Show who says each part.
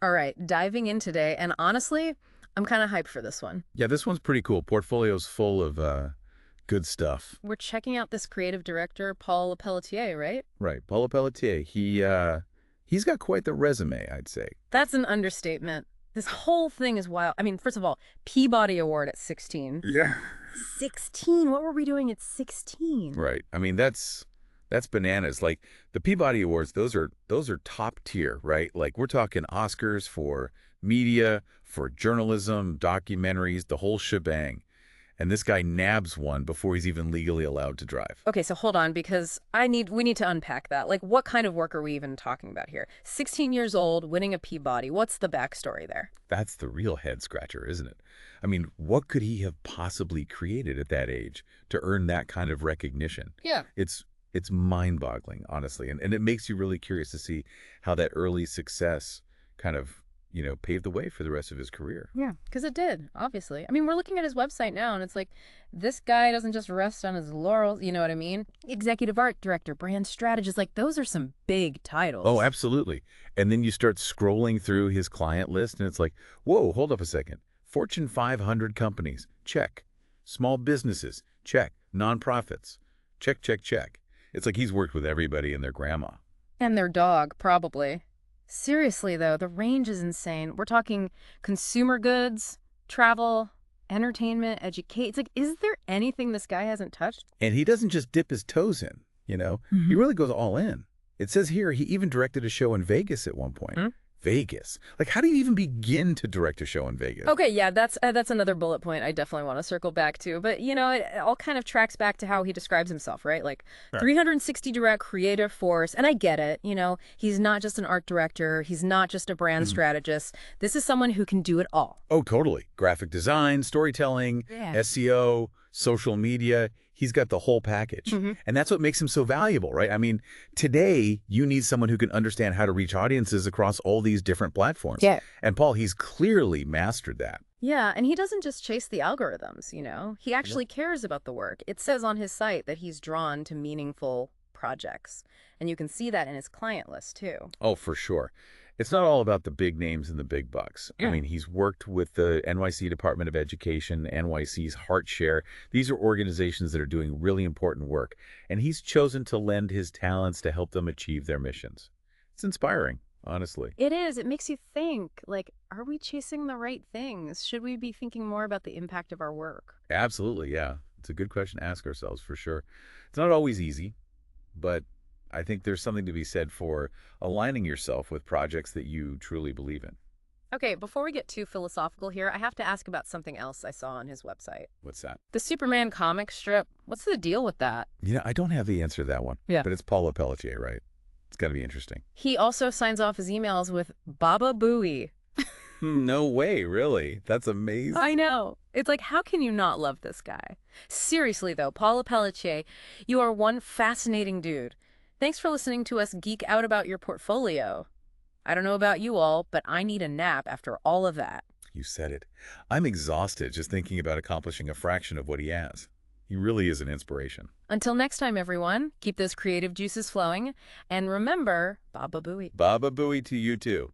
Speaker 1: All right, diving in today, and honestly, I'm kind of hyped for this one.
Speaker 2: Yeah, this one's pretty cool. Portfolio's full of good stuff.
Speaker 1: We're checking out this creative director, Paul Lepelletier, right?
Speaker 2: Right. Paul Lepelletier, he's got quite the resume, I'd say.
Speaker 1: That's an understatement. This whole thing is wild. I mean, first of all, Peabody Award at 16.
Speaker 2: Yeah.
Speaker 1: 16? What were we doing at 16?
Speaker 2: Right. I mean, that's bananas. Like the Peabody Awards, those are top tier, right? Like we're talking Oscars for media, for journalism, documentaries, the whole shebang. And this guy nabs one before he's even legally allowed to drive.
Speaker 1: Okay, so hold on because we need to unpack that. Like what kind of work are we even talking about here? 16 years old, winning a Peabody. What's the backstory there?
Speaker 2: That's the real head scratcher, isn't it? I mean, what could he have possibly created at that age to earn that kind of recognition?
Speaker 1: Yeah.
Speaker 2: It's mind-boggling, honestly, and it makes you really curious to see how that early success kind of, paved the way for the rest of his career.
Speaker 1: Yeah, because it did, obviously. I mean, we're looking at his website now, and it's like, this guy doesn't just rest on his laurels, you know what I mean? Executive art director, brand strategist, like, those are some big
Speaker 2: Oh,
Speaker 1: titles.
Speaker 2: absolutely. And then you start scrolling through his client list, and it's like, whoa, hold up a second. Fortune 500 companies, check. Small businesses, check. Nonprofits, check, check, check. It's like he's worked with everybody and their grandma.
Speaker 1: And their dog, probably. Seriously, though, the range is insane. We're talking consumer goods, travel, entertainment, educate. It's like, is there anything this guy hasn't touched?
Speaker 2: And he doesn't just dip his toes in. He really goes all in. It says here he even directed a show in Vegas at one point.
Speaker 1: Hmm?
Speaker 2: Vegas. Like, how do you even begin to direct a show in Vegas?
Speaker 1: Okay, yeah, that's another bullet point I definitely want to circle back to. But it all kind of tracks back to how he describes himself, right? Like
Speaker 2: Right.
Speaker 1: 360 direct creative force, and I get it. He's not just an art director, he's not just a brand
Speaker 2: Mhm.
Speaker 1: strategist. This is someone who can do it all.
Speaker 2: Oh, totally. Graphic design, storytelling,
Speaker 1: Yeah.
Speaker 2: SEO, social media. He's got the whole package.
Speaker 1: Hmm.
Speaker 2: And that's what makes him so valuable, right? I mean, today, you need someone who can understand how to reach audiences across all these different platforms.
Speaker 1: Yeah.
Speaker 2: And Paul, he's clearly mastered that.
Speaker 1: Yeah, and he doesn't just chase the algorithms. He actually cares about the work. It says on his site that he's drawn to meaningful projects. And you can see that in his client list, too.
Speaker 2: Oh, for sure. It's not all about the big names and the big bucks. I
Speaker 1: Yeah.
Speaker 2: mean, he's worked with the NYC Department of Education, NYC's HeartShare. These are organizations that are doing really important work, and he's chosen to lend his talents to help them achieve their missions. It's inspiring, honestly.
Speaker 1: It is. It makes you think, like, are we chasing the right things? Should we be thinking more about the impact of our work?
Speaker 2: Absolutely, yeah. It's a good question to ask ourselves, for sure. It's not always easy, but I think there's something to be said for aligning yourself with projects that you truly believe in.
Speaker 1: Okay, before we get too philosophical here, I have to ask about something else I saw on his website.
Speaker 2: What's that?
Speaker 1: The Superman comic strip. What's the deal with that?
Speaker 2: I don't have the answer to that one,
Speaker 1: Yeah.
Speaker 2: but it's Paul Lepelletier, right? It's got to be interesting.
Speaker 1: He also signs off his emails with Baba Booey.
Speaker 2: No way, really. That's amazing.
Speaker 1: I know. It's like, how can you not love this guy? Seriously, though, Paul Lepelletier, you are one fascinating dude. Thanks for listening to us geek out about your portfolio. I don't know about you all, but I need a nap after all of that.
Speaker 2: You said it. I'm exhausted just thinking about accomplishing a fraction of what he has. He really is an inspiration.
Speaker 1: Until next time, everyone, keep those creative juices flowing. And remember, Baba Booey.
Speaker 2: Baba Booey to you too.